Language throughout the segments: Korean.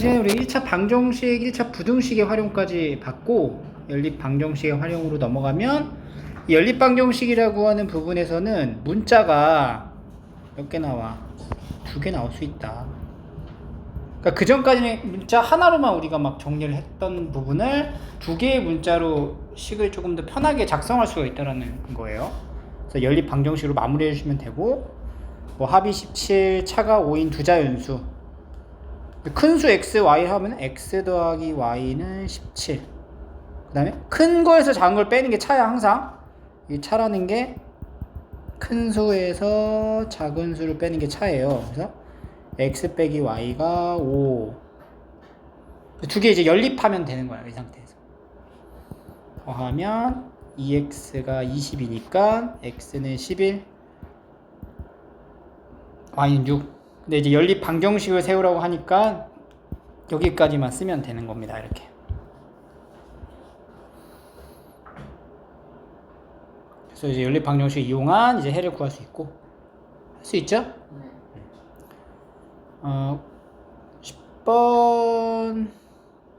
이제 우리 1차 방정식, 1차 부등식의 활용까지 받고 연립 방정식의 활용으로 넘어가면 이 연립 방정식이라고 하는 부분에서는 문자가 몇 개 나와? 2개 나올 수 있다. 그러니까 그 전까지는 문자 하나로만 우리가 막 정리를 했던 부분을 2개의 문자로 식을 조금 더 편하게 작성할 수가 있다는 거예요. 그래서 연립 방정식으로 마무리해 주시면 되고, 뭐 합이 17, 차가 5인 두 자연수. 큰 수 x, y 하면 x 더하기 y는 17. 그 다음에 큰 거에서 작은 걸 빼는 게 차야. 항상 이 차라는 게 큰 수에서 작은 수를 빼는 게 차예요. 그래서 x 빼기 y가 5. 두 개 이제 연립하면 되는 거야. 이 상태에서 더하면 2x가 20이니까 x는 11, y는 6. 근데 이제 연립 방정식을 세우라고 하니까 여기까지만 쓰면 되는 겁니다. 이렇게. 그래서 이제 연립 방정식 이용한 이제 해를 구할 수 있고, 할 수 있죠? 10번,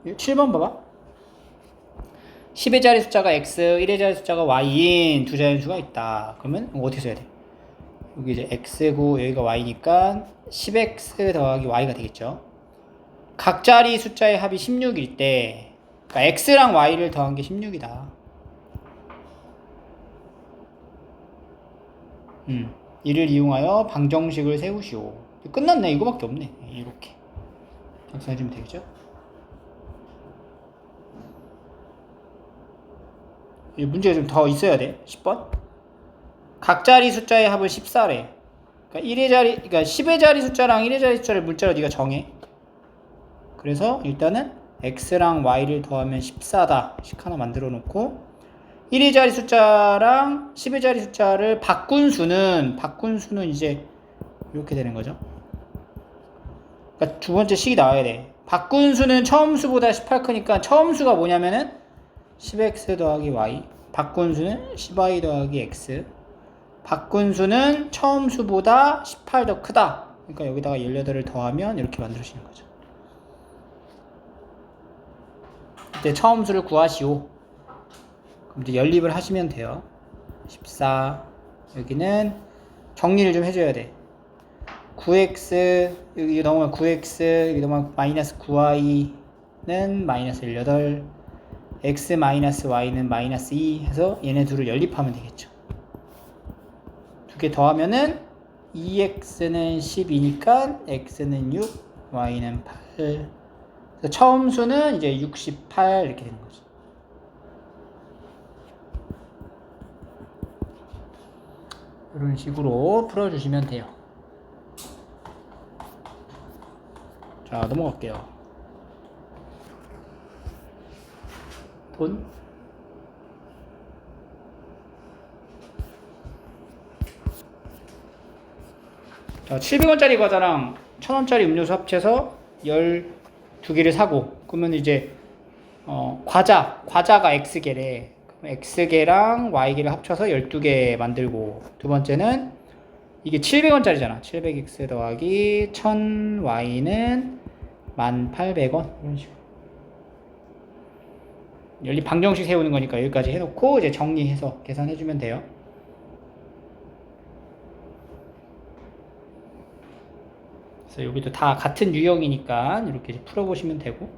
7번 봐봐. 10의 자리 숫자가 x, 1의 자리 숫자가 y인 두 자연수가 있다. 그러면 어떻게 써야 돼? 여기 이제 x고 여기가 y니까 10x 더하기 y가 되겠죠. 각 자리 숫자의 합이 16일 때, 그러니까 x랑 y를 더한 게 16이다. 이를 이용하여 방정식을 세우시오. 끝났네. 이거밖에 없네. 이렇게 작성해주면 되겠죠. 이 문제가 좀 더 있어야 돼. 10번. 각 자리 숫자의 합은 14래. 그러니까 10의 자리 숫자랑 1의 자리 숫자를 문자로 네가 정해. 그래서 일단은 x랑 y를 더하면 14다. 식 하나 만들어 놓고, 1의 자리 숫자랑 10의 자리 숫자를 바꾼 수는 이제 이렇게 되는 거죠. 그러니까 두 번째 식이 나와야 돼. 바꾼 수는 처음 수보다 18 크니까 처음 수가 뭐냐면은 10x 더하기 y. 바꾼 수는 10y 더하기 x. 바꾼 수는 처음 수보다 18 더 크다. 그러니까 여기다가 18을 더하면 이렇게 만들어지는 거죠. 이때 처음 수를 구하시오. 그럼 이제 연립을 하시면 돼요. 14. 여기는 정리를 좀 해줘야 돼. 9x, 여기 넘어가면 9x, 여기 넘어가면 마이너스 9y는 마이너스 18, x 마이너스 y는 마이너스 2 해서 얘네 둘을 연립하면 되겠죠. 두 개 더하면은 2x는 12니까 x는 6, y는 8. 그래서 처음 수는 이제 68 이렇게 되는 거죠. 이런 식으로 풀어주시면 돼요. 자, 넘어갈게요. 돈. 자, 700원짜리 과자랑 1000원짜리 음료수 합쳐서 12개를 사고, 그러면 이제 과자가 x개래. x개랑 y개를 합쳐서 12개 만들고, 두 번째는 이게 700원짜리잖아. 700x 더하기 1000y는 1800원. 이런 식으로. 연립 방정식 세우는 거니까 여기까지 해놓고 이제 정리해서 계산해주면 돼요. 그래서 여기도 다 같은 유형이니까 이렇게 풀어보시면 되고,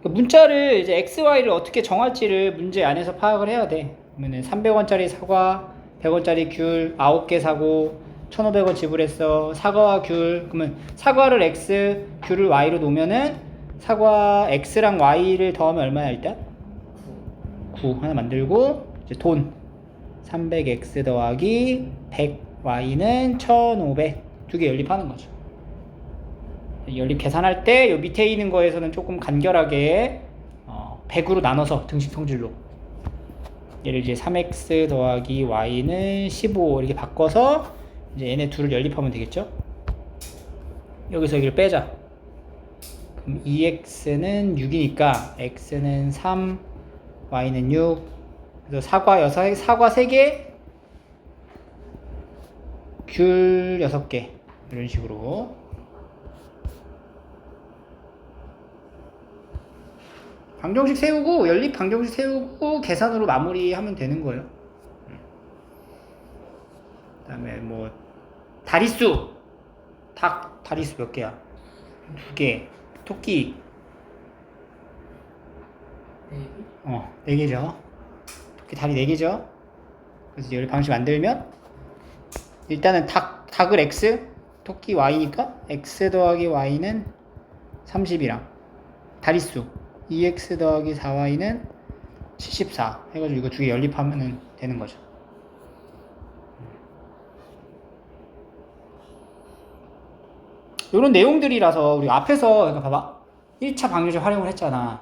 문자를 이제 x, y를 어떻게 정할지를 문제 안에서 파악을 해야 돼. 그러면 300원짜리 사과, 100원짜리 귤 9개 사고 1,500원 지불했어. 사과와 귤. 그러면 사과를 x, 귤을 y로 놓으면은 사과 x랑 y를 더하면 얼마야 일단? 9 하나 만들고, 이제 돈 300x 더하기 100y는 1,500. 두 개 연립하는 거죠. 연립 계산할 때 요 밑에 있는 거에서는 조금 간결하게 100으로 나눠서 등식 성질로, 얘를 이제 3x 더하기 y는 15 이렇게 바꿔서 이제 얘네 둘을 연립하면 되겠죠. 여기서 여기를 빼자. 그럼 2x는 6이니까 x는 3, y는 6. 그래서 사과 3개, 귤 6개. 이런 식으로. 방정식 세우고 연립 방정식 세우고 계산으로 마무리하면 되는 거예요. 그다음에 뭐 다리수 다리수 몇 개야? 2개. 토끼 4개죠. 토끼 다리 4개죠. 그래서 연립 방식 만들면 일단은 닭을 x, 토끼 y니까 x 더하기 y는 30이랑 다리수 2x 더하기 4y는 74 해가지고 이거 2개 연립하면 되는 거죠. 요런 내용들이라서 우리 앞에서 그러니까 봐봐 1차 방정식 활용을 했잖아.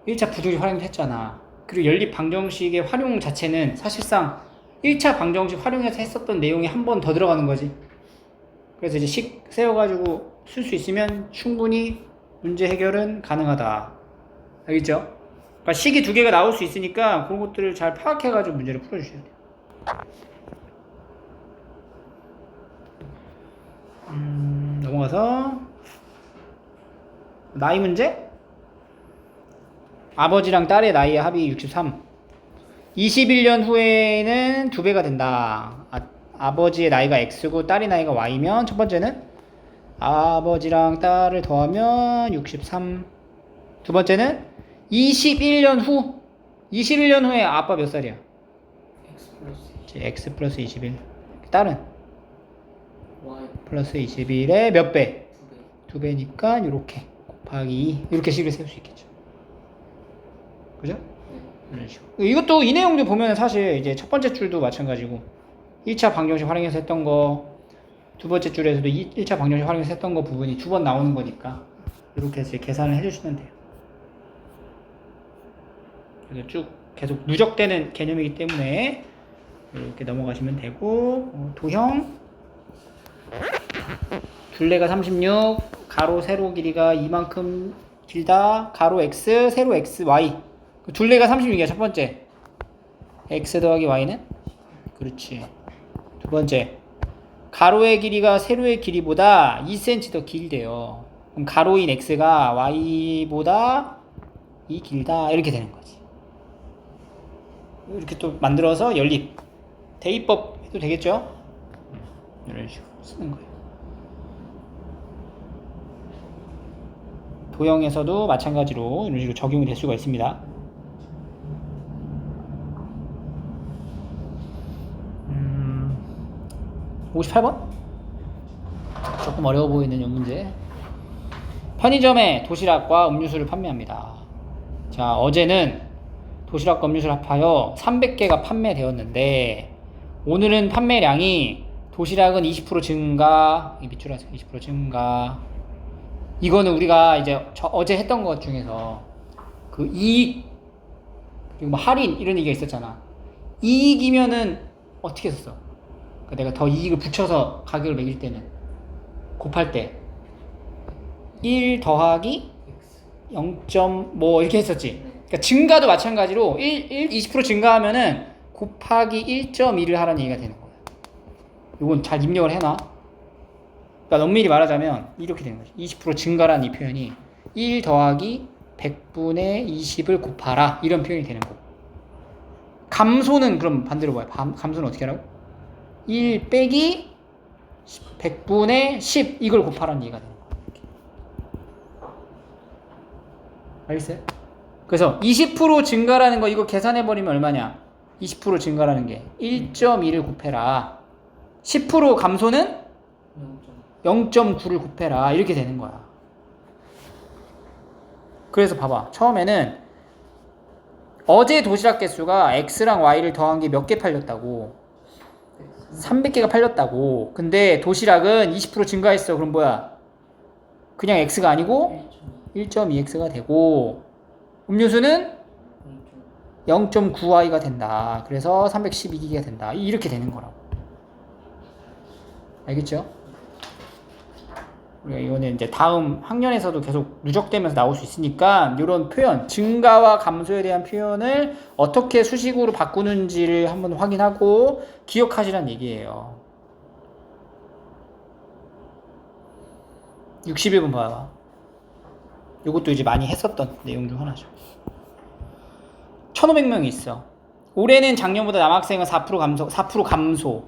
1차 부등식 활용을 했잖아. 그리고 연립 방정식의 활용 자체는 사실상 1차 방정식 활용해서 했었던 내용이 한 번 더 들어가는 거지. 그래서 이제 식 세워가지고 쓸 수 있으면 충분히 문제 해결은 가능하다. 알겠죠? 그러니까 식이 2개가 나올 수 있으니까 그런 것들을 잘 파악해가지고 문제를 풀어주셔야 돼요. 넘어가서 나이 문제. 아버지랑 딸의 나이의 합이 63. 21년 후에는 2배가 된다. 아버지의 나이가 x고 딸의 나이가 y면 첫 번째는 아버지랑 딸을 더하면 63. 두 번째는 21년 후. 21년 후에 아빠 몇 살이야? x 플러스 21. 딸은? y 플러스 21의 몇 배? 2배니까 이렇게 곱하기 2 이렇게 식을 세울 수 있겠죠. 그죠? 이런 식으로. 이것도 이 내용들 보면 사실 이제 첫 번째 줄도 마찬가지고 1차 방정식 활용해서 했던 거, 두 번째 줄에서도 1차 방정식 활용해서 했던 거 부분이 2번 나오는 거니까 이렇게 해서 계산을 해주시면 돼요. 그래서 쭉 계속 누적되는 개념이기 때문에 이렇게 넘어가시면 되고, 도형 둘레가 36, 가로 세로 길이가 이만큼 길다. 가로 x, 세로 x, y. 둘레가 36이야 첫 번째. x 더하기 y는? 그렇지. 두 번째, 가로의 길이가 세로의 길이보다 2cm 더 길대요. 그럼 가로인 x가 y보다 2 길다 이렇게 되는 거지. 이렇게 또 만들어서 연립 대입법 해도 되겠죠? 이런 식으로 쓰는 거예요. 도형에서도 마찬가지로 이런 식으로 적용이 될 수가 있습니다. 58번? 조금 어려워 보이는 이 문제. 편의점에 도시락과 음료수를 판매합니다. 자, 어제는 도시락과 음료수를 합하여 300개가 판매되었는데 오늘은 판매량이 도시락은 20% 증가, 밑줄 하세요. 20% 증가. 이거는 우리가 이제 어제 했던 것 중에서 그 이익 그리고 뭐 할인 이런 얘기가 있었잖아. 이익이면은 어떻게 했었어? 그러니까 내가 더 이익을 붙여서 가격을 매길 때는 곱할 때 1 더하기 0. 뭐 이렇게 했었지. 그러니까 증가도 마찬가지로 20% 증가하면은 곱하기 1.1을 하라는 얘기가 되는 거야. 이건 잘 입력을 해놔. 그러니까 엄밀히 말하자면 이렇게 되는 거지. 20% 증가라는 이 표현이 1 더하기 100분의 20을 곱하라 이런 표현이 되는 거고. 감소는 그럼 반대로 뭐야? 감소는 어떻게 하라고? 1 빼기 100분의 10 이걸 곱하라는 얘기가 되는 거야. 알겠어요? 그래서 20% 증가라는 거 이거 계산해버리면 얼마냐? 20% 증가라는 게 1.2를 곱해라. 10% 감소는 0.9를 곱해라. 이렇게 되는 거야. 그래서 봐봐. 처음에는 어제 도시락 개수가 X랑 Y를 더한 게 몇 개 팔렸다고? 300개가 팔렸다고. 근데 도시락은 20% 증가했어. 그럼 뭐야? 그냥 X가 아니고 1.2X가 되고 음료수는 0.9Y가 된다. 그래서 312기가 된다. 이렇게 되는 거라고. 알겠죠? 우리가 이거는 이제 다음 학년에서도 계속 누적되면서 나올 수 있으니까 이런 표현, 증가와 감소에 대한 표현을 어떻게 수식으로 바꾸는지를 한번 확인하고 기억하시라는 얘기예요. 61번 봐봐. 이것도 이제 많이 했었던 내용 중 하나죠. 1,500명이 있어. 올해는 작년보다 남학생은 4% 감소.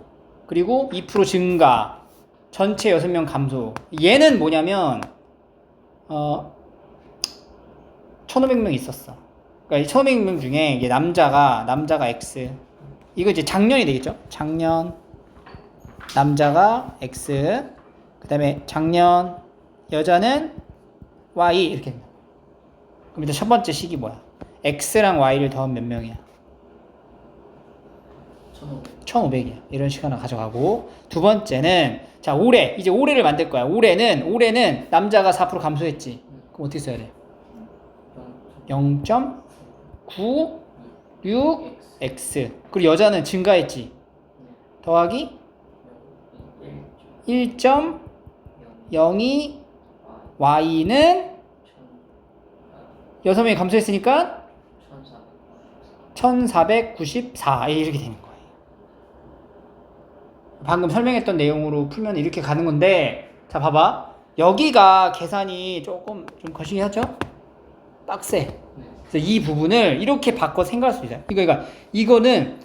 그리고 2% 증가. 전체 6명 감소. 얘는 뭐냐면 1,500명 있었어. 그러니까 1,500명 중에 이게 남자가 X. 이거 이제 작년이 되겠죠? 작년 남자가 X. 그다음에 작년 여자는 Y 이렇게 됩니다. 그럼 일단 첫 번째 식이 뭐야? X랑 Y를 더하면 몇 명이야? 1,500이야. 이런 식 하나 가져가고, 두 번째는 자 올해 이제 올해를 만들 거야. 올해는 남자가 4% 감소했지. 그럼 어떻게 써야 돼? 0.96x. 그리고 여자는 증가했지. 더하기 1.02 y는 6명이 감소했으니까 1494 이렇게 되는 거예요. 방금 설명했던 내용으로 풀면 이렇게 가는 건데, 자 봐봐. 여기가 계산이 조금 좀 거시기 하죠? 빡세. 그래서 이 부분을 이렇게 바꿔 생각할 수 있어요. 그러니까 이거는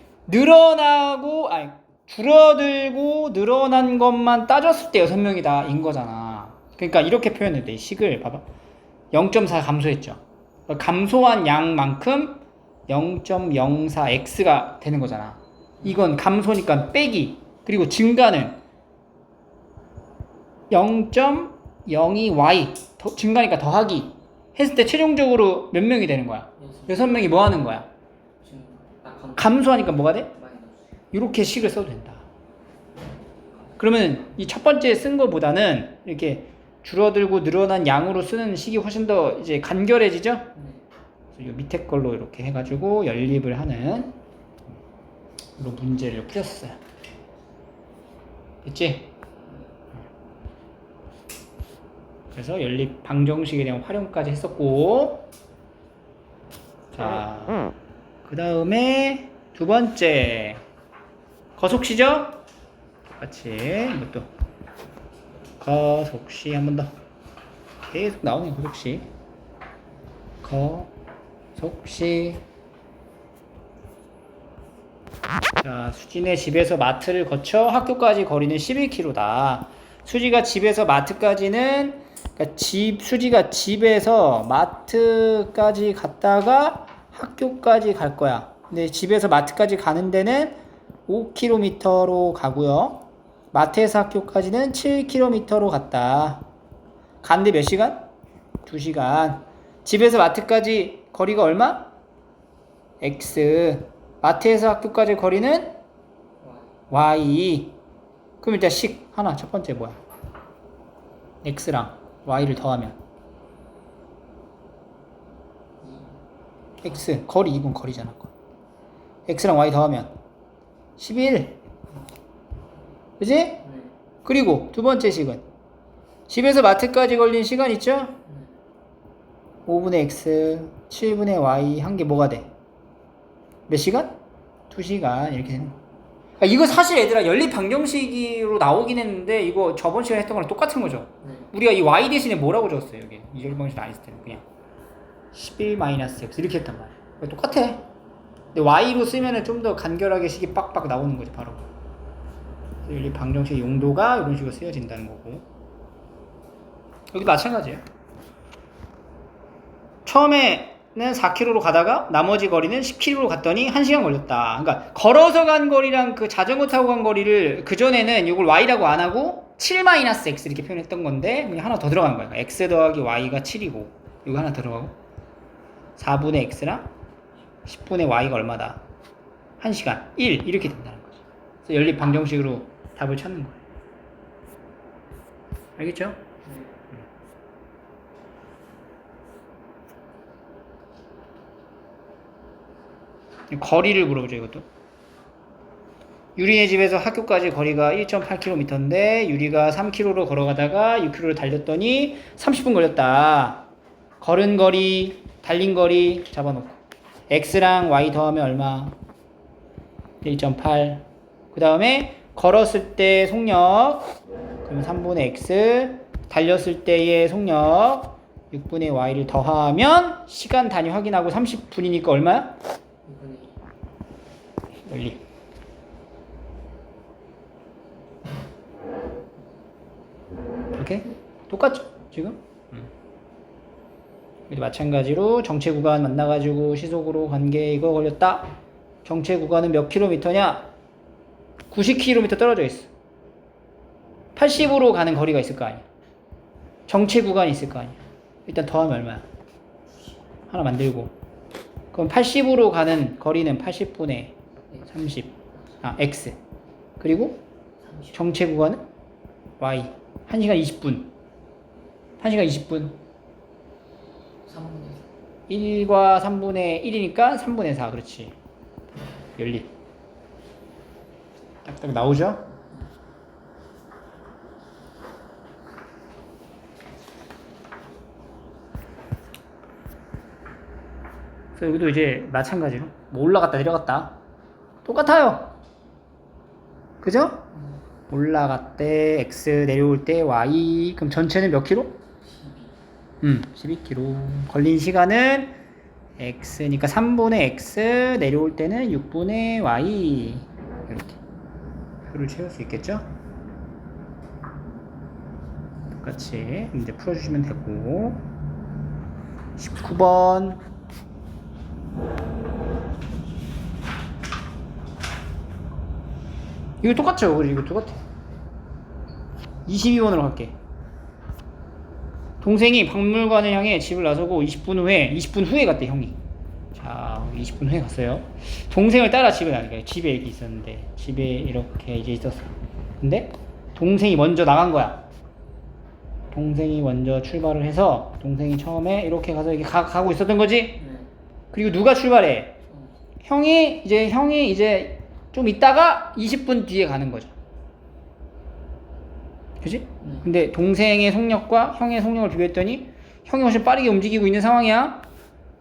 줄어들고 늘어난 것만 따졌을 때 6명이다 인 거잖아. 그러니까 이렇게 표현해도 돼. 식을 봐봐. 0.4 감소했죠. 감소한 양만큼 0.04x가 되는 거잖아. 이건 감소니까 빼기. 그리고 증가는 0.02y 증가니까 더하기 했을 때 최종적으로 몇 명이 되는 거야? 6명이 뭐 하는 거야? 감소하니까 뭐가 돼? 이렇게 식을 써도 된다. 그러면 이 첫 번째 쓴 거보다는 이렇게 줄어들고 늘어난 양으로 쓰는 식이 훨씬 더 이제 간결해지죠? 그래서 이 밑에 걸로 이렇게 해가지고 연립을 하는 이런 문제를 풀었어요. 됐지? 그래서 연립 방정식에 대한 활용까지 했었고, 자, 그 다음에 두 번째 거속시죠? 같이 이것도 거속시 한 번 더 계속 나오네. 거속시. 자, 수진의 집에서 마트를 거쳐 학교까지 거리는 11km다. 수지가 집에서 마트까지는, 그러니까 수지가 집에서 마트까지 갔다가 학교까지 갈 거야. 근데 집에서 마트까지 가는 데는 5km로 가고요. 마트에서 학교까지는 7km로 갔다. 가는데 몇 시간? 2시간. 집에서 마트까지 거리가 얼마? X. 마트에서 학교까지 거리는 Y. 그럼 일단 식 하나, 첫 번째 뭐야? X랑 Y를 더하면 X, 거리, 이건 거리잖아. X랑 Y 더하면 11. 그지? 그리고 두 번째 식은 집에서 마트까지 걸린 시간 있죠? 5분의 X, 7분의 Y 한 게 뭐가 돼? 몇 시간? 2시간 이렇게 되는 거야. 그러니까 이거 사실 얘들아 연립 방정식으로 나오긴 했는데 이거 저번 시간에 했던 거랑 똑같은 거죠. 우리가 이 Y 대신에 뭐라고 적었어요? 여기 이 연립 방정식 안 했을 때는 그냥 11-x 이렇게 했단 말이야. 똑같아. 근데 Y로 쓰면은 좀 더 간결하게 식이 빡빡 나오는 거지 바로. 연립 방정식 용도가 이런 식으로 쓰여진다는 거고. 여기 마찬가지예요. 처음에는 4km로 가다가 나머지 거리는 10km로 갔더니 1시간 걸렸다. 그러니까 걸어서 간 거리랑 그 자전거 타고 간 거리를 그전에는 이걸 y라고 안 하고 7-x 이렇게 표현했던 건데 그냥 하나 더 들어간 거야. x 더하기 y가 7이고 이거 하나 들어가고 4분의 x랑 10분의 y가 얼마다? 1시간 1 이렇게 된다는 거지. 그래서 연립 방정식으로 답을 찾는 거예요. 알겠죠? 거리를 물어보죠. 이것도 유리네 집에서 학교까지 거리가 1.8km인데 유리가 3km로 걸어가다가 6km를 달렸더니 30분 걸렸다. 걸은 거리, 달린 거리 잡아놓고 x랑 y 더하면 얼마? 1.8. 그 다음에 걸었을 때 속력 그러면 3분의 x 달렸을 때의 속력 6분의 y를 더하면 시간 단위 확인하고 30분이니까 얼마야? 6분의 열리. 오케이? 똑같죠? 지금? 여기도 마찬가지로 정체 구간 만나가지고 시속으로 관계 이거 걸렸다. 정체 구간은 몇 킬로미터냐? 90km 떨어져 있어. 80으로 가는 거리가 있을 거 아니야. 정체 구간이 있을 거 아니야. 일단 더하면 얼마야? 하나 만들고. 그럼 80으로 가는 거리는 80분의 30. x. 그리고 30. 정체 구간은 y. 1시간 20분. 1시간 20분. 3분의 1과 3분의 1이니까 3분의 4. 그렇지. 열리. 딱딱 나오죠? 그래서 여기도 이제 마찬가지로 뭐 올라갔다 내려갔다 똑같아요. 그죠? 올라갔대 x, 내려올 때 y. 그럼 전체는 몇 킬로? 12킬로. 걸린 시간은 x니까 3분의 x, 내려올 때는 6분의 y. 이렇게 표를 채울 수 있겠죠? 똑같이 이제 풀어주시면 되고. 19번 이거 똑같죠? 우리 이거 똑같아. 22번으로 갈게. 동생이 박물관을 향해 집을 나서고 20분 후에 갔대, 형이. 자, 20분 후에 갔어요. 동생을 따라 집에 나가니까 집에 이렇게 있었는데 집에 이렇게 이제 있었어. 근데 동생이 먼저 나간 거야. 동생이 먼저 출발을 해서 동생이 처음에 이렇게 가서 이렇게 가고 있었던 거지. 네. 그리고 누가 출발해? 형이 이제 좀 있다가 20분 뒤에 가는 거죠. 그치? 근데 동생의 속력과 형의 속력을 비교했더니 형이 훨씬 빠르게 움직이고 있는 상황이야.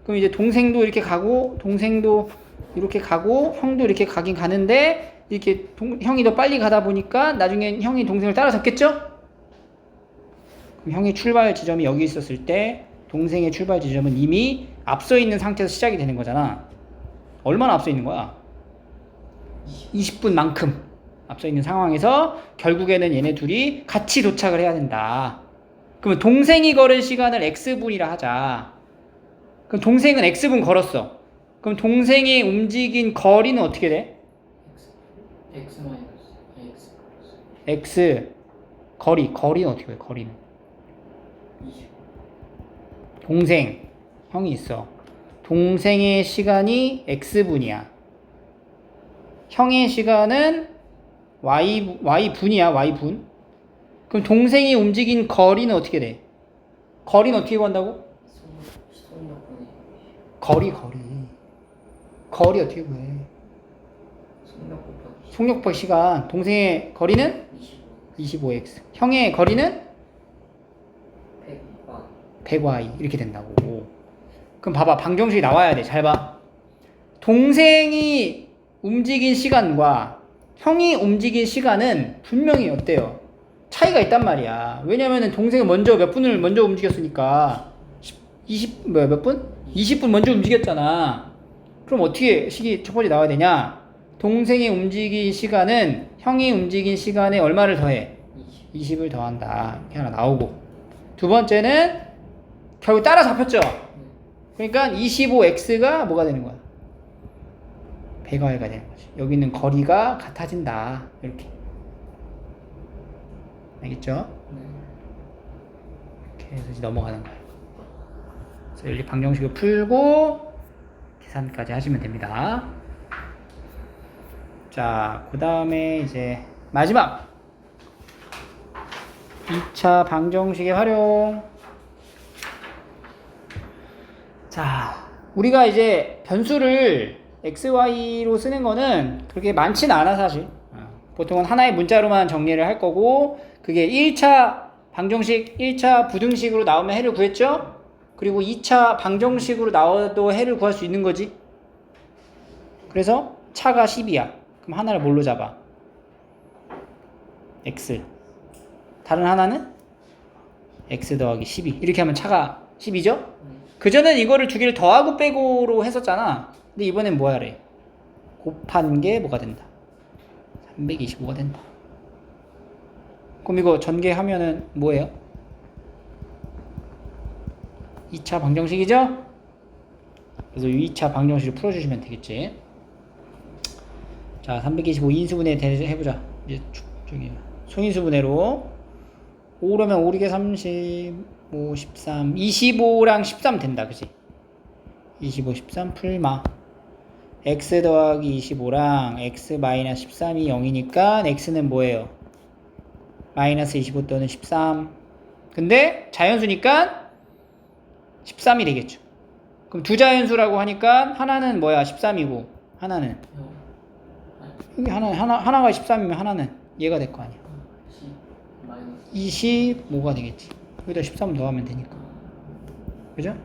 그럼 이제 동생도 이렇게 가고 동생도 이렇게 가고 형도 이렇게 가긴 가는데 이렇게 형이 더 빨리 가다 보니까 나중엔 형이 동생을 따라잡겠죠? 그럼 형의 출발 지점이 여기 있었을 때 동생의 출발 지점은 이미 앞서 있는 상태에서 시작이 되는 거잖아. 얼마나 앞서 있는 거야? 20분만큼 앞서 있는 상황에서 결국에는 얘네 둘이 같이 도착을 해야 된다. 그러면 동생이 걸은 시간을 x분이라 하자. 그럼 동생은 x분 걸었어. 그럼 동생이 움직인 거리는 어떻게 돼? x 마이너스 x x 거리는 어떻게 돼? 거리는 20. 동생 형이 있어. 동생의 시간이 x분이야. 형의 시간은 y분이야. y분. 그럼 동생이 움직인 거리는 어떻게 돼? 거리는 어떻게 구한다고? 속력분의 거리 어떻게 구해? 속력 곱하기 속력 곱하기 시간. 동생의 거리는 25. 25x. 형의 거리는 100y 100y. 이렇게 된다고. 그럼 봐봐. 방정식이 나와야 돼. 잘 봐. 동생이 움직인 시간과 형이 움직인 시간은 분명히 어때요? 차이가 있단 말이야. 왜냐면은 동생은 몇 분을 먼저 움직였으니까 20분 먼저 움직였잖아. 그럼 어떻게 식이 첫 번째 나와야 되냐? 동생이 움직인 시간은 형이 움직인 시간에 얼마를 더해? 20을 더한다. 이렇게 하나 나오고. 두 번째는 결국 따라잡혔죠? 그러니까 25x가 뭐가 되는 거야? 100y가 되는 거지. 여기 있는 거리가 같아진다. 이렇게. 알겠죠? 이렇게 해서 이제 넘어가는 거예요. 그래서 여기 방정식을 풀고 계산까지 하시면 됩니다. 자, 그 다음에 이제 마지막 2차 방정식의 활용. 자, 우리가 이제 변수를 x, y로 쓰는 거는 그렇게 많지는 않아 사실. 보통은 하나의 문자로만 정리를 할 거고, 그게 1차 방정식, 1차 부등식으로 나오면 해를 구했죠? 그리고 2차 방정식으로 나와도 해를 구할 수 있는 거지. 그래서 차가 10이야. 그럼 하나를 뭘로 잡아? x. 다른 하나는 x 더하기 12 이렇게 하면 차가 10이죠? 그전엔 이거를 두 개를 더하고 빼고로 했었잖아. 근데 이번엔 뭐 하래? 곱한 게 뭐가 된다? 325가 된다. 그럼 이거 전개하면은 뭐예요? 2차 방정식이죠? 그래서 2차 방정식을 풀어주시면 되겠지. 자, 325 인수분해 해보자. 이제 저기 소인수분해로 5로면 5 이게 35, 13, 25랑 13 된다, 그치? 25, 13 풀마. x 더하기 25랑 x 마이너스 13이 0이니까 x는 뭐예요? 마이너스 25 또는 13. 근데 자연수니까 13이 되겠죠. 그럼 두 자연수라고 하니까 하나는 뭐야? 13이고 하나는 여기 하나가 13이면 하나는 얘가 될 거 아니야. 25가 되겠지. 여기다 13 더하면 되니까. 그죠?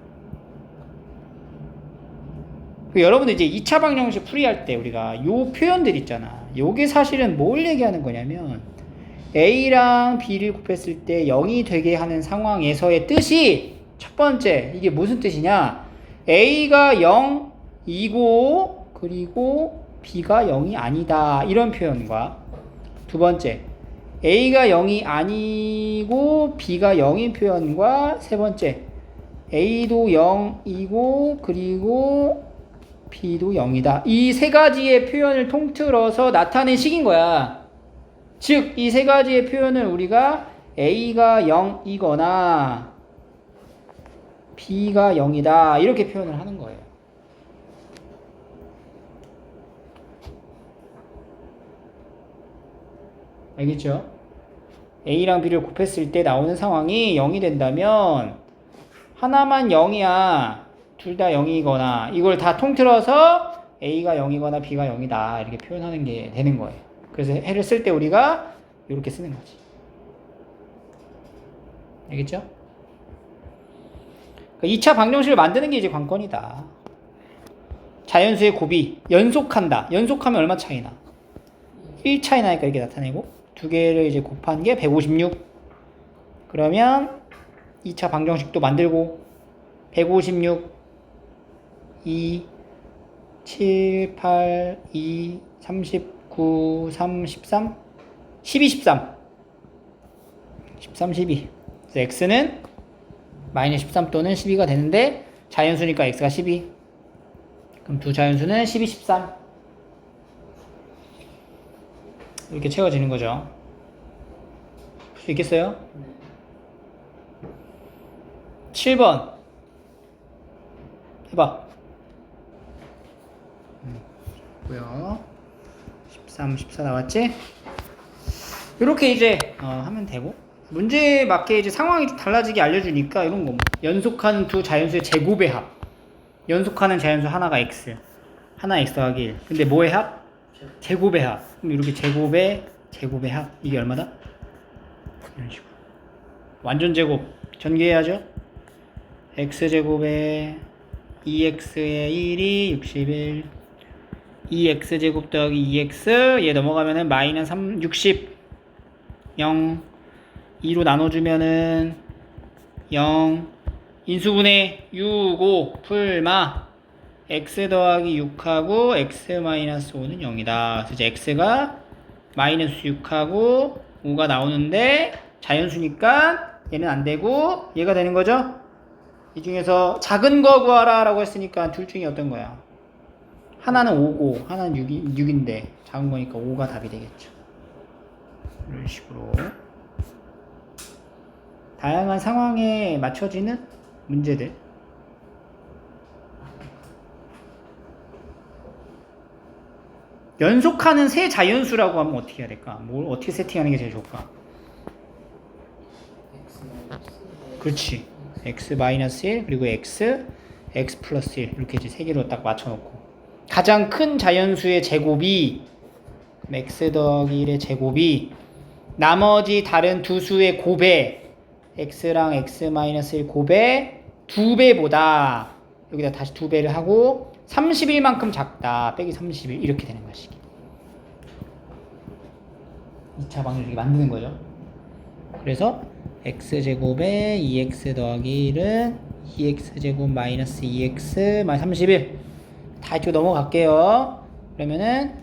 여러분들 이제 2차 방정식 풀이할 때 우리가 요 표현들 있잖아. 요게 사실은 뭘 얘기하는 거냐면 A랑 B를 곱했을 때 0이 되게 하는 상황에서의 뜻이 첫 번째 이게 무슨 뜻이냐? A가 0이고 그리고 B가 0이 아니다 이런 표현과 두 번째 A가 0이 아니고 B가 0인 표현과 세 번째 A도 0이고 그리고 B도 0이다. 이 세 가지의 표현을 통틀어서 나타낸 식인 거야. 즉, 이 세 가지의 표현을 우리가 A가 0이거나 B가 0이다. 이렇게 표현을 하는 거예요. 알겠죠? A랑 B를 곱했을 때 나오는 상황이 0이 된다면 하나만 0이야. 둘 다 0이거나 이걸 다 통틀어서 A가 0이거나 B가 0이다 이렇게 표현하는 게 되는 거예요. 그래서 해를 쓸 때 우리가 이렇게 쓰는 거지. 알겠죠? 2차 방정식을 만드는 게 이제 관건이다. 자연수의 곱이 연속한다. 연속하면 얼마 차이나? 1 차이 나니까 이렇게 나타내고 두 개를 이제 곱한 게 156. 그러면 2차 방정식도 만들고 156 2 7 8 2 39 3 13 12 13 13 12 그래서 x는 마이너스 13 또는 12가 되는데 자연수니까 x가 12 그럼 두 자연수는 12 13 이렇게 채워지는 거죠. 풀 수 있겠어요? 7번 해봐. 뭐야? 13, 14 나왔지? 이렇게 이제 하면 되고 문제에 맞게 이제 상황이 좀 달라지게 알려주니까 이런 거 연속하는 두 자연수의 제곱의 합. 연속하는 자연수 하나가 x, 하나 x 더하기 1. 근데 뭐의 합? 제곱의 합. 그럼 이렇게 제곱의 합. 이게 얼마다? 이런 식으로. 완전 제곱 전개해야죠. x제곱에 2x의 1이 61 2x제곱 더하기 2x 얘 넘어가면은 마이너스 60 0 2로 나눠주면은 0 인수분해 6 5 풀마 x 더하기 6하고 x 마이너스 5는 0이다. 그래서 이제 x가 마이너스 6하고 5가 나오는데 자연수니까 얘는 안 되고 얘가 되는 거죠. 이 중에서 작은 거 구하라 라고 했으니까 둘 중에 어떤 거야? 하나는 5고 하나는 6인데 작은 거니까 5가 답이 되겠죠. 이런 식으로 다양한 상황에 맞춰지는 문제들. 연속하는 세 자연수라고 하면 어떻게 해야 될까? 뭘 어떻게 세팅하는 게 제일 좋을까? 그렇지. x-1 그리고 x 플러스 1 이렇게 이제 세 개로 딱 맞춰놓고 가장 큰 자연수의 제곱이 x 더하기 1의 제곱이 나머지 다른 두 수의 곱에 x랑 x-1 곱의 2배보다 여기다 다시 2배를 하고 31만큼 작다 빼기 31 이렇게 되는 것이 2차 방정식이 만드는 거죠. 그래서 x제곱에 2x 더하기 1은 2x제곱 마이너스 2x 마이너스 31. 다 이쪽 넘어갈게요. 그러면은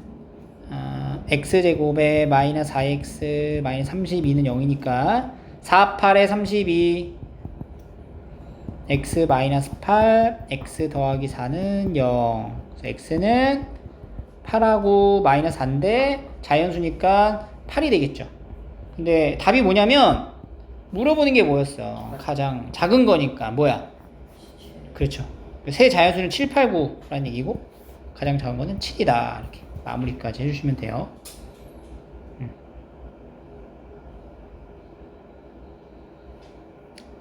x제곱에 마이너스 4x 마이너스 32는 0이니까 4, 8에 32 x 마이너스 8 x 더하기 4는 0. 그래서 x는 8하고 마이너스 4인데 자연수니까 8이 되겠죠. 근데 답이 뭐냐면 물어보는 게 뭐였어? 가장 작은 거니까 뭐야? 그렇죠. 세 자연수는 7, 8, 9라는 얘기고 가장 작은 거는 7이다. 이렇게 마무리까지 해주시면 돼요.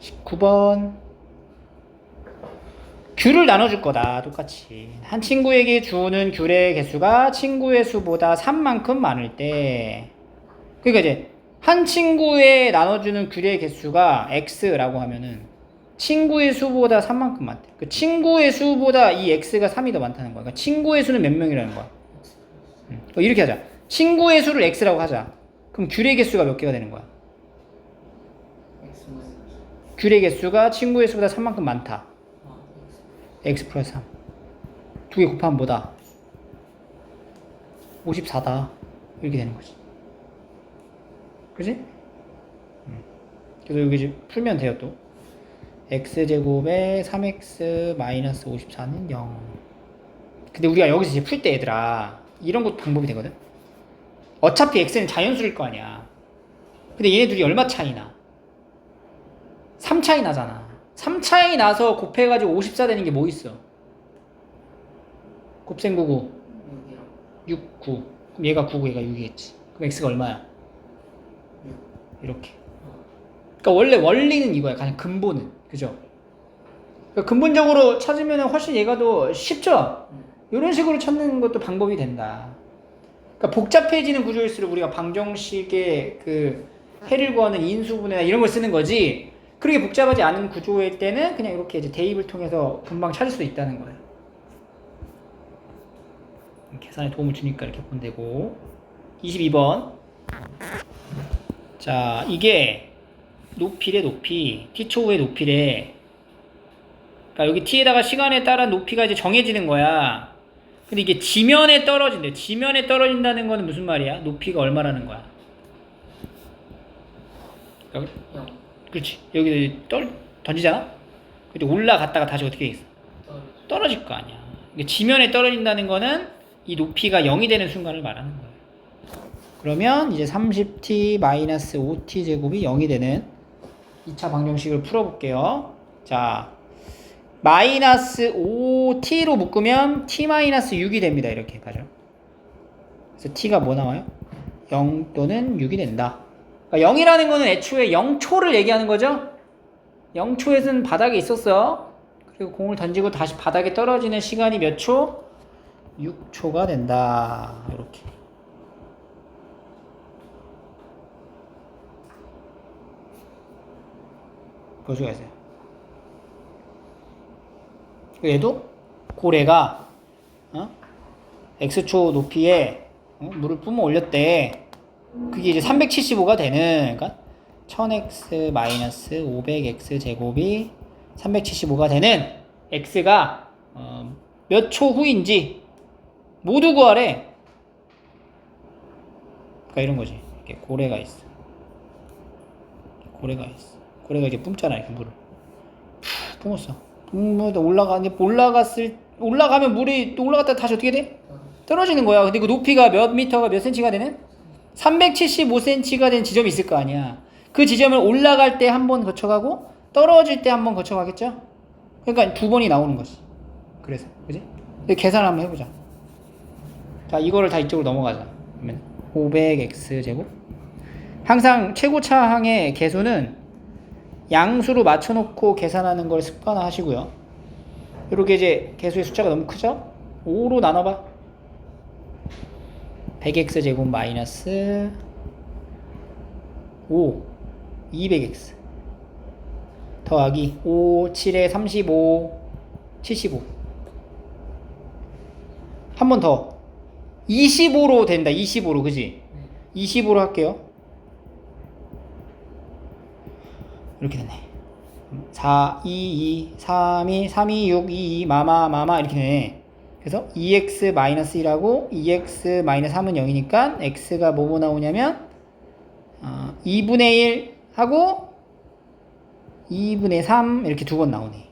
19번 귤을 나눠줄 거다. 똑같이 한 친구에게 주는 귤의 개수가 친구의 수보다 3만큼 많을 때, 그러니까 이제 한 친구에 나눠주는 귤의 개수가 x라고 하면은 친구의 수보다 3만큼 많대. 그 친구의 수보다 이 x가 3이 더 많다는 거야. 그러니까 친구의 수는 몇 명이라는 거야. 이렇게 하자. 친구의 수를 x라고 하자. 그럼 귤의 개수가 몇 개가 되는 거야? 귤의 개수가 친구의 수보다 3만큼 많다. x 플러스 3. 두 개 곱하면 뭐다? 54다. 이렇게 되는 거지. 그지? 그래서 여기 이제 풀면 돼요, 또. x제곱에 3x 마이너스 54는 0. 근데 우리가 여기서 이제 풀 때 얘들아, 이런 것도 방법이 되거든? 어차피 x는 자연수일 거 아니야. 근데 얘네 둘이 얼마 차이 나? 3 차이 나잖아. 3 차이 나서 곱해가지고 54 되는 게 뭐 있어? 곱셈 99. 6, 9. 그럼 얘가 9고 얘가 6이겠지. 그럼 x가 얼마야? 이렇게. 그러니까 원래 원리는 이거야. 가장 근본은. 그죠? 그러니까 근본적으로 찾으면 훨씬 얘가 더 쉽죠? 이런 식으로 찾는 것도 방법이 된다. 그러니까 복잡해지는 구조일수록 우리가 방정식의 그 해를 구하는 인수분해나 이런 걸 쓰는 거지, 그렇게 복잡하지 않은 구조일 때는 그냥 이렇게 이제 대입을 통해서 금방 찾을 수 있다는 거예요. 계산에 도움을 주니까 이렇게 보면 되고. 22번. 자, 이게 높이래, 높이. t초의 높이래. 그러니까 여기 t에다가 시간에 따른 높이가 이제 정해지는 거야. 근데 이게 지면에 떨어진대. 지면에 떨어진다는 거는 무슨 말이야? 높이가 얼마라는 거야? 여기? 그렇지. 여기 던지잖아? 근데 올라갔다가 다시 어떻게 되겠어? 떨어질 거 아니야. 그러니까 지면에 떨어진다는 거는 이 높이가 0이 되는 순간을 말하는 거예요. 그러면 이제 30t-5t 제곱이 0이 되는 2차 방정식을 풀어볼게요. 자, 마이너스 5t로 묶으면 t-6이 됩니다. 이렇게 가죠. 그래서 t가 뭐 나와요? 0 또는 6이 된다. 그러니까 0이라는 거는 애초에 0초를 얘기하는 거죠. 0초에는 바닥에 있었어. 그리고 공을 던지고 다시 바닥에 떨어지는 시간이 몇 초? 6초가 된다. 이렇게. 볼 수가 있어요. 얘도 고래가 x초 높이에 물을 뿜어 올렸대. 그게 이제 375가 되는, 그러니까 1000x 마이너스 500x 제곱이 375가 되는 x가 몇 초 후인지 모두 구하래. 그러니까 이런 거지. 이렇게 고래가 있어. 고래가 있어. 고래가 이제 뿜잖아, 이렇게 물을. 뿜었어. 뿜어도 올라가면 물이 또 올라갔다 다시 어떻게 돼? 떨어지는 거야. 근데 그 높이가 몇 미터가 몇 센치가 되는? 375cm가 된 지점이 있을 거 아니야. 그 지점을 올라갈 때 한 번 거쳐가고 떨어질 때 한 번 거쳐가겠죠? 그러니까 두 번이 나오는 거지. 그래서, 그지? 계산 한번 해보자. 자, 이거를 다 이쪽으로 넘어가자. 그러면 500x 제곱. 항상 최고차항의 개수는 양수로 맞춰놓고 계산하는 걸 습관화 하시고요. 이렇게 이제 개수의 숫자가 너무 크죠? 5로 나눠봐. 100x 제곱 마이너스 5 200x 더하기 5 7에 35 75. 한 번 더 25로 된다. 25로, 그지? 25로 할게요. 이렇게 되네. 4, 2, 2, 3, 2, 3, 2, 6, 2, 2, 마마 이렇게 되네. 그래서 2x-1하고 2x-3은 0이니까 x가 뭐뭐 나오냐면 2분의 1 하고 2분의 3 이렇게 두 번 나오네.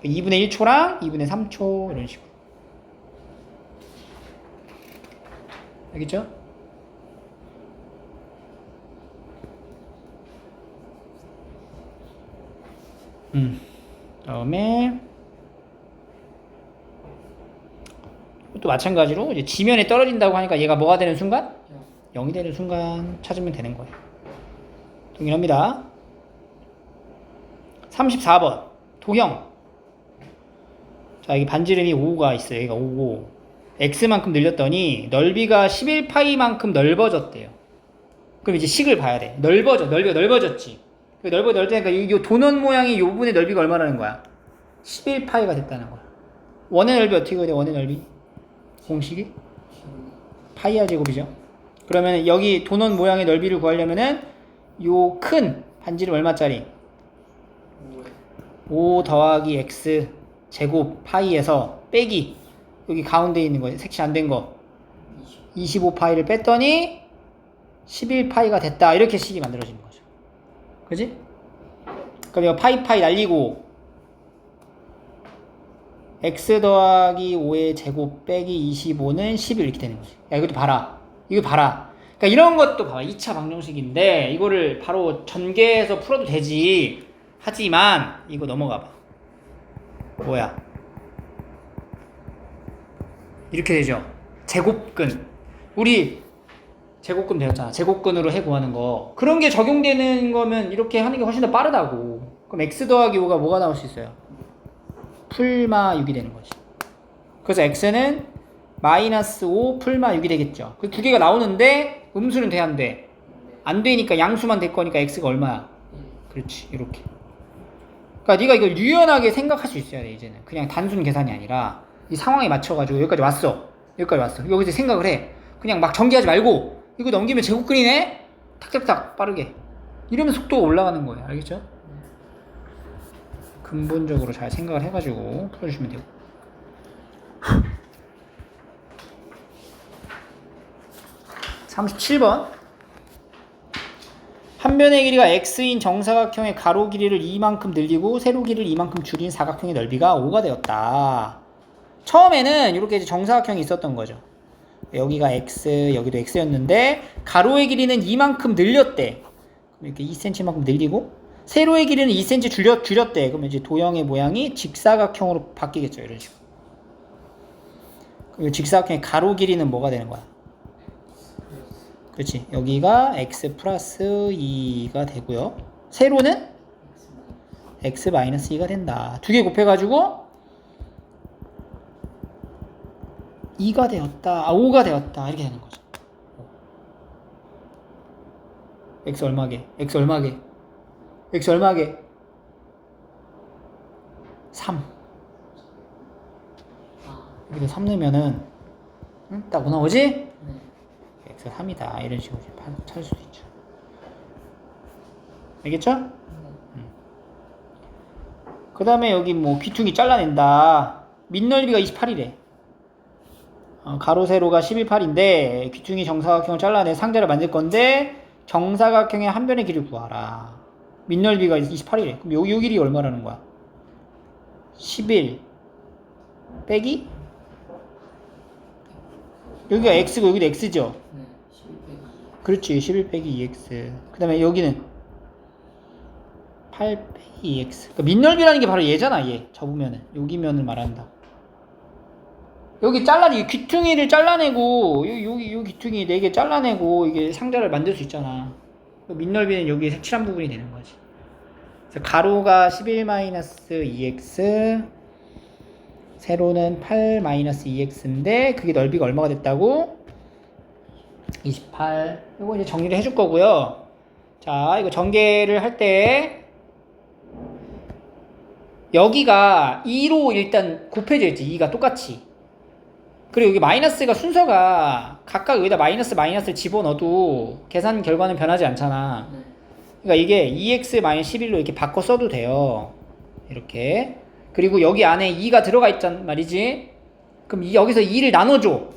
2분의 1초랑 2분의 3초 이런 식으로. 알겠죠? 다음에 또 마찬가지로 이제 지면에 떨어진다고 하니까 얘가 뭐가 되는 순간? 0이 되는 순간 찾으면 되는 거예요. 동일합니다. 34번 도형. 자, 여기 반지름이 5가 있어요. 여기가 5고 x만큼 늘렸더니 넓이가 11파이만큼 넓어졌대요. 그럼 이제 식을 봐야 돼. 넓어졌지. 넓어졌으니까 이 도넛 모양의 요 부분의 넓이가 얼마라는 거야? 11파이가 됐다는 거야. 원의 넓이 어떻게 그려? 원의 넓이 공식이 파이R 제곱이죠. 그러면 여기 도넛 모양의 넓이를 구하려면은 요 큰 반지름 얼마짜리? 5 더하기 x 제곱 파이에서 빼기 여기 가운데 있는 거 색칠 안 된 거 25파이를 뺐더니 11파이가 됐다. 이렇게 식이 만들어지는 거죠. 그지? 그럼 이거 파이 날리고 x 더하기 5의 제곱 빼기 25는 11 이렇게 되는 거지. 야, 이것도 봐라. 이거 봐라. 그러니까 이런 것도 봐봐. 2차 방정식인데 이거를 바로 전개해서 풀어도 되지. 하지만 이거 넘어가 봐. 뭐야? 이렇게 되죠. 제곱근. 우리 제곱근 배웠잖아. 제곱근으로 해 구하는 거. 그런 게 적용되는 거면 이렇게 하는 게 훨씬 더 빠르다고. 그럼 x 더하기 5가 뭐가 나올 수 있어요? 풀마 6이 되는 거지. 그래서 x는 마이너스 5 풀마 6이 되겠죠. 그 두 개가 나오는데 음수는 돼 안 돼? 안 되니까 양수만 될 거니까 x가 얼마야? 그렇지. 이렇게. 그러니까 네가 이걸 유연하게 생각할 수 있어야 돼. 이제는 그냥 단순 계산이 아니라 이 상황에 맞춰가지고 여기까지 왔어. 여기서 생각을 해. 그냥 막 전개하지 말고 이거 넘기면 제곱근이네? 탁탁탁 빠르게. 이러면 속도가 올라가는 거예요. 알겠죠? 근본적으로 잘 생각을 해가지고 풀어주시면 되고. (37번) 한 변의 길이가 x인 정사각형의 가로 길이를 2만큼 늘리고 세로 길이를 2만큼 줄인 사각형의 넓이가 5가 되었다. 처음에는 이렇게 이제 정사각형이 있었던 거죠. 여기가 x, 여기도 x였는데 가로의 길이는 2만큼 늘렸대. 이렇게 2cm만큼 늘리고 세로의 길이는 2cm 줄였대. 그러면 이제 도형의 모양이 직사각형으로 바뀌겠죠. 이런 식으로. 그리고 직사각형의 가로 길이는 뭐가 되는 거야? 그렇지. 여기가 x 플러스 2가 되고요. 세로는 x 마이너스 2가 된다. 두 개 곱해가지고 2가 되었다. 5가 되었다. 이렇게 되는 거죠. x 얼마게? x 얼마게? x 얼마게? 3. 여기서 3 넣으면은 딱 나오지? x 3이다. 이런 식으로 찾을 수도 있죠. 알겠죠? 그 다음에 여기 뭐 귀퉁이 잘라낸다. 밑넓이가 28이래. 가로 세로가 11,8인데 귀퉁이 정사각형을 잘라내 상자를 만들 건데 정사각형의 한 변의 길이를 구하라. 밑넓이가 28이래. 그럼 요 길이 얼마라는 거야? 11 빼기 여기가 x고 여기도 x죠? 네, 11 빼기 2. 그렇지. 11 빼기 2x. 그 다음에 여기는 8 빼기 2x. 그러니까 밑넓이라는 게 바로 얘잖아. 얘 접으면은 여기 면을 말한다. 여기 이 귀퉁이를 잘라내고 요 귀퉁이 4개 잘라내고 이게 상자를 만들 수 있잖아. 밑넓이는 여기 색칠한 부분이 되는 거지. 그래서 가로가 11-2x 세로는 8-2x인데 그게 넓이가 얼마가 됐다고? 28. 이거 이제 정리를 해줄 거고요. 자, 이거 전개를 할 때 여기가 2로 일단 곱해져 있지. 2가 똑같이. 그리고 여기 마이너스가 순서가 각각 여기다 마이너스를 집어넣어도 계산 결과는 변하지 않잖아. 그러니까 이게 2x-11로 이렇게 바꿔 써도 돼요. 이렇게. 그리고 여기 안에 2가 들어가 있단 말이지. 그럼 여기서 2를 나눠줘.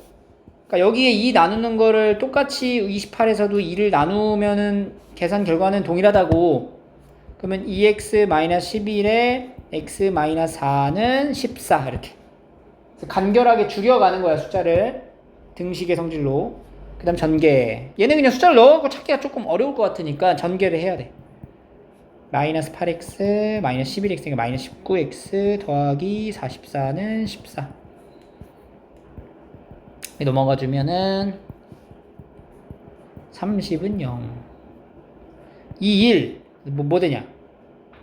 그러니까 여기에 2 나누는 거를 똑같이 28에서도 2를 나누면은 계산 결과는 동일하다고. 그러면 2x-11에 x-4는 14 이렇게. 그래서 간결하게 줄여가는 거야 숫자를. 등식의 성질로. 그 다음 전개. 얘는 그냥 숫자를 넣어갖고 찾기가 조금 어려울 것 같으니까 전개를 해야 돼. 마이너스 8x 마이너스 11x니까 마이너스 19x 더하기 44는 14. 넘어가 주면은 30은 0. 2, 1. 뭐 되냐?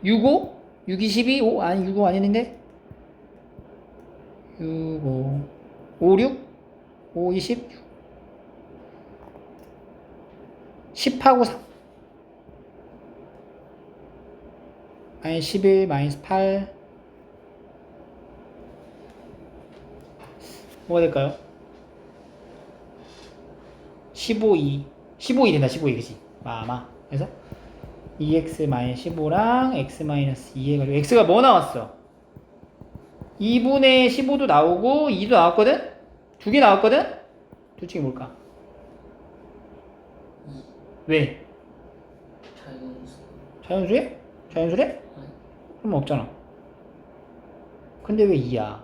6, 5? 6, 2, 12? 5? 아니 6, 5 아니는데? 6, 5. 5, 6? 5, 20? 10하고 3. 마이너스 11, 마이너스 8. 뭐가 될까요? 15, 2. 15, 2 된다, 15, 2. 그치? 아마. 그래서 2x-15랑 x-2 해가지고, x가 뭐 나왔어? 2분의 15도 나오고, 2도 나왔거든? 두 개 나왔거든? 둘 중에 뭘까? 왜? 자연수. 자연수래? 자연수래? 그럼 없잖아. 근데 왜 2야?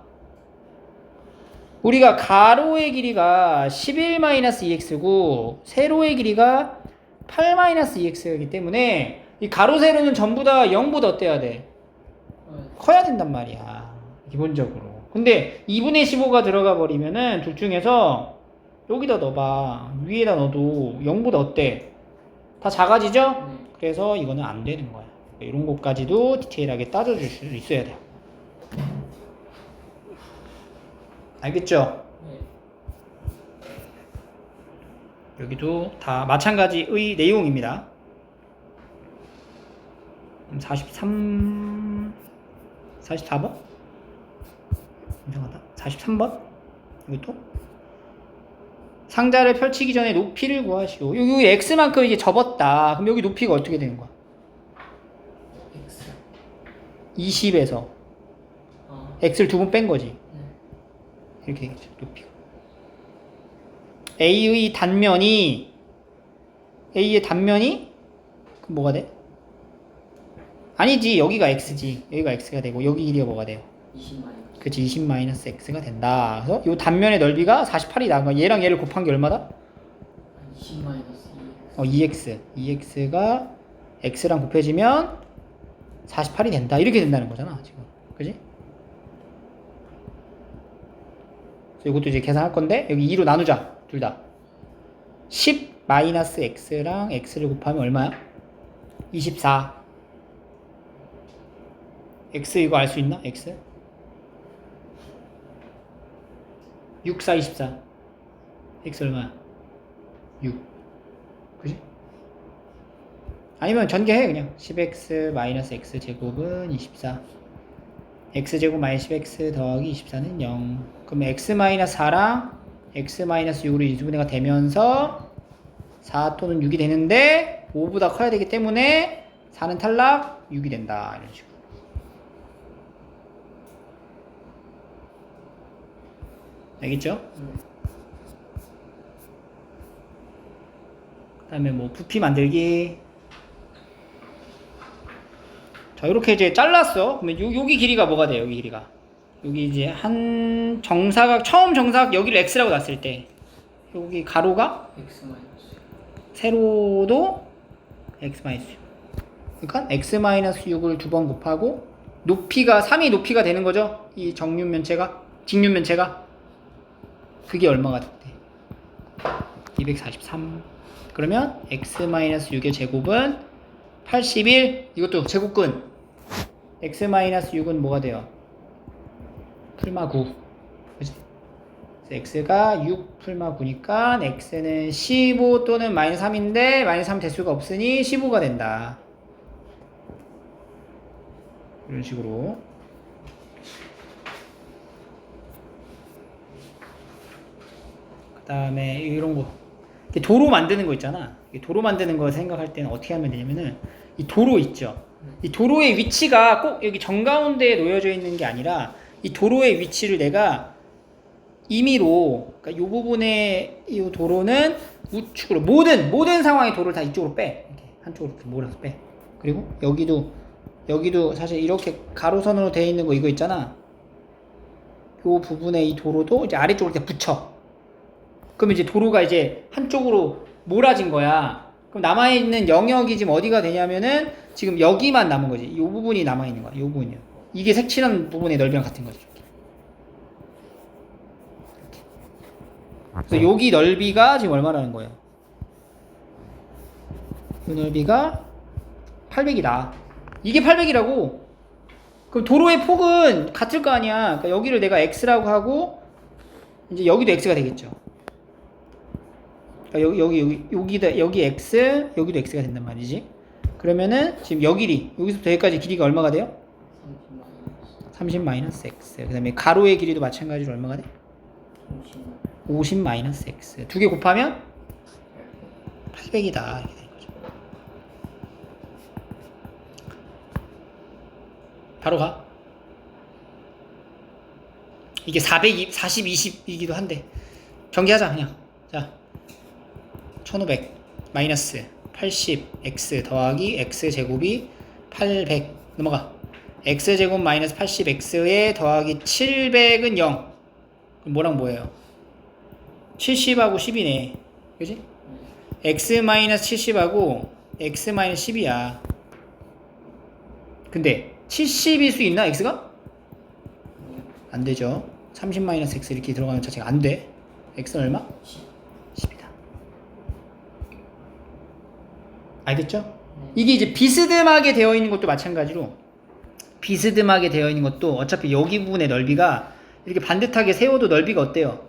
우리가 가로의 길이가 11-2x고 세로의 길이가 8-2x이기 때문에 이 가로 세로는 전부 다 0보다 어때야 돼? 커야 된단 말이야. 기본적으로. 근데 2분의 15가 들어가 버리면은 둘 중에서 여기다 넣어봐. 위에다 넣어도 0보다 어때? 다 작아지죠? 그래서 이거는 안 되는 거야. 이런 것까지도 디테일하게 따져줄 수 있어야 돼요. 알겠죠? 여기도 다 마찬가지의 내용입니다. 44번? 이상하다. 43번? 이것도? 상자를 펼치기 전에 높이를 구하시오. 여기 x만큼 이제 접었다. 그럼 여기 높이가 어떻게 되는 거야? X. 20에서 x를 두 번 뺀 거지. 이렇게 되겠죠. 높이가. A의 단면이 그럼 뭐가 돼? 아니지. 여기가 x지. 여기가 x가 되고 여기 길이가 뭐가 돼요? 20 그치. 20-x가 된다. 그래서 이 단면의 넓이가 48이다. 그러니까 얘랑 얘를 곱한 게 얼마다? 20 마이너스 2x. 2x가 x랑 곱해지면 48이 된다. 이렇게 된다는 거잖아. 지금. 그지? 그래서 이것도 이제 계산할 건데 여기 2로 나누자. 둘 다. 10-x랑 x를 곱하면 얼마야? 24. x 이거 알 수 있나? x? 6, 4, 24. x 얼마야? 6. 그지? 아니면 전개해 그냥. 10x 마이너스 x 제곱은 24. x 제곱 마이너스 10x 더하기 24는 0. 그럼 x 마이너스 4랑 x 마이너스 6으로 이주분해가 되면서 4 또는 6이 되는데 5보다 커야 되기 때문에 4는 탈락, 6이 된다. 이런 식으로. 알겠죠? 그 다음에 뭐 부피 만들기. 자, 이렇게 이제 잘랐어. 그러면 여기 길이가 뭐가 돼요? 여기 길이가. 여기 이제 한 정사각, 처음 정사각 여기를 x라고 놨을 때 여기 가로가 X 마이너스 세로도 x 마이너스 6. 그러니까 x 마이너스 6을 두 번 곱하고 높이가 3이 높이가 되는 거죠. 이 정육면체가, 직육면체가. 그게 얼마가 됐대? 243. 그러면 x 마이너스 6의 제곱은 81. 이것도 제곱근. x 마이너스 6은 뭐가 돼요? 풀마 9. 그치? x가 6 풀마 9니까 x는 15 또는 마이너스 3인데 마이너스 3 대수가 없으니 15가 된다. 이런 식으로. 그 다음에 이런 거. 도로 만드는 거 있잖아. 도로 만드는 거 생각할 때는 어떻게 하면 되냐면은 이 도로 있죠. 이 도로의 위치가 꼭 여기 정가운데에 놓여져 있는 게 아니라 이 도로의 위치를 내가 임의로, 그러니까 이 부분의 이 도로는 우측으로 모든 상황의 도로를 다 이쪽으로 빼. 이렇게 한쪽으로 이렇게 몰아서 빼. 그리고 여기도 사실 이렇게 가로선으로 되어 있는 거 이거 있잖아. 이 부분의 이 도로도 이제 아래쪽으로 이렇게 붙여. 그럼 이제 도로가 이제 한쪽으로 몰아진 거야. 그럼 남아있는 영역이 지금 어디가 되냐면은 지금 여기만 남은 거지. 이 부분이 남아있는 거야. 이 부분이요. 이게 색칠한 부분의 넓이랑 같은 거죠. 그래서 여기 넓이가 지금 얼마라는 거예요? 이 넓이가 800이다. 이게 800이라고. 그럼 도로의 폭은 같을 거 아니야. 그러니까 여기를 내가 x라고 하고 이제 여기도 x가 되겠죠. 그러니까 여기 x, 여기도 x가 된단 말이지. 그러면은 지금 여기서부터 여기까지 길이가 얼마가 돼요? 30 마이너스 x. 그 다음에 가로의 길이도 마찬가지로 얼마가 돼? 50 마이너스 x. 두 개 곱하면 800이다. 이렇게 되는 거죠. 바로 가. 이게 40, 20이기도 한데. 전개하자, 그냥. 자. 1500 마이너스 80 x 더하기 x 제곱이 800 넘어가. x 제곱 마이너스 80 x에 더하기 700은 0. 그럼 뭐랑 뭐예요? 70하고 10이네. 그지? x 마이너스 70하고 x 마이너스 10이야. 근데 70일 수 있나 x가? 안 되죠. 30 마이너스 x 이렇게 들어가는 자체가 안 돼. x는 얼마? 10이다. 알겠죠? 이게 이제 비스듬하게 되어 있는 것도 마찬가지로 비스듬하게 되어 있는 것도 어차피 여기 부분의 넓이가 이렇게 반듯하게 세워도 넓이가 어때요?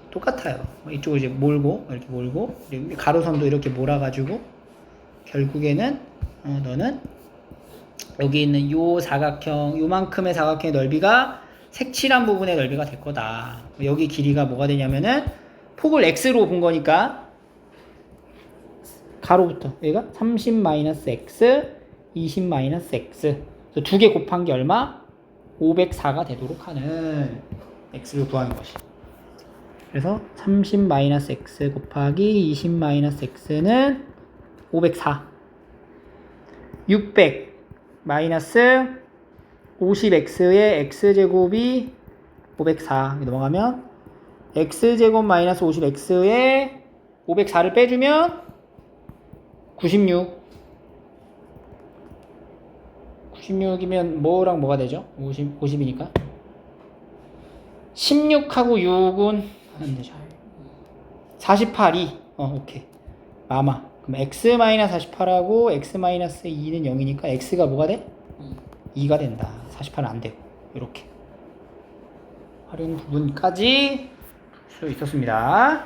똑같아요. 이쪽으로 이제 몰고 이렇게 몰고 가로선도 이렇게 몰아가지고 결국에는 너는 여기 있는 요 사각형 요만큼의 사각형의 넓이가 색칠한 부분의 넓이가 될 거다. 여기 길이가 뭐가 되냐면은 폭을 x로 본 거니까 가로부터 얘가 30 마이너스 x 20 마이너스 x 두 개 곱한 게 얼마? 504가 되도록 하는 x를 구하는 것이. 그래서 30 마이너스 x 곱하기 20 마이너스 x는 504 600 마이너스 50x의 x제곱이 504 넘어가면 x제곱 마이너스 50x에 504를 빼주면 96이면 뭐랑 뭐가 되죠? 50이니까 16하고 6은 안 되죠. 48이 오케이 마마. 그럼 x-48하고 x-2는 0이니까 x가 뭐가 돼? 2가 된다. 48은 안 되고 이렇게 활용 부분까지 수 있었습니다.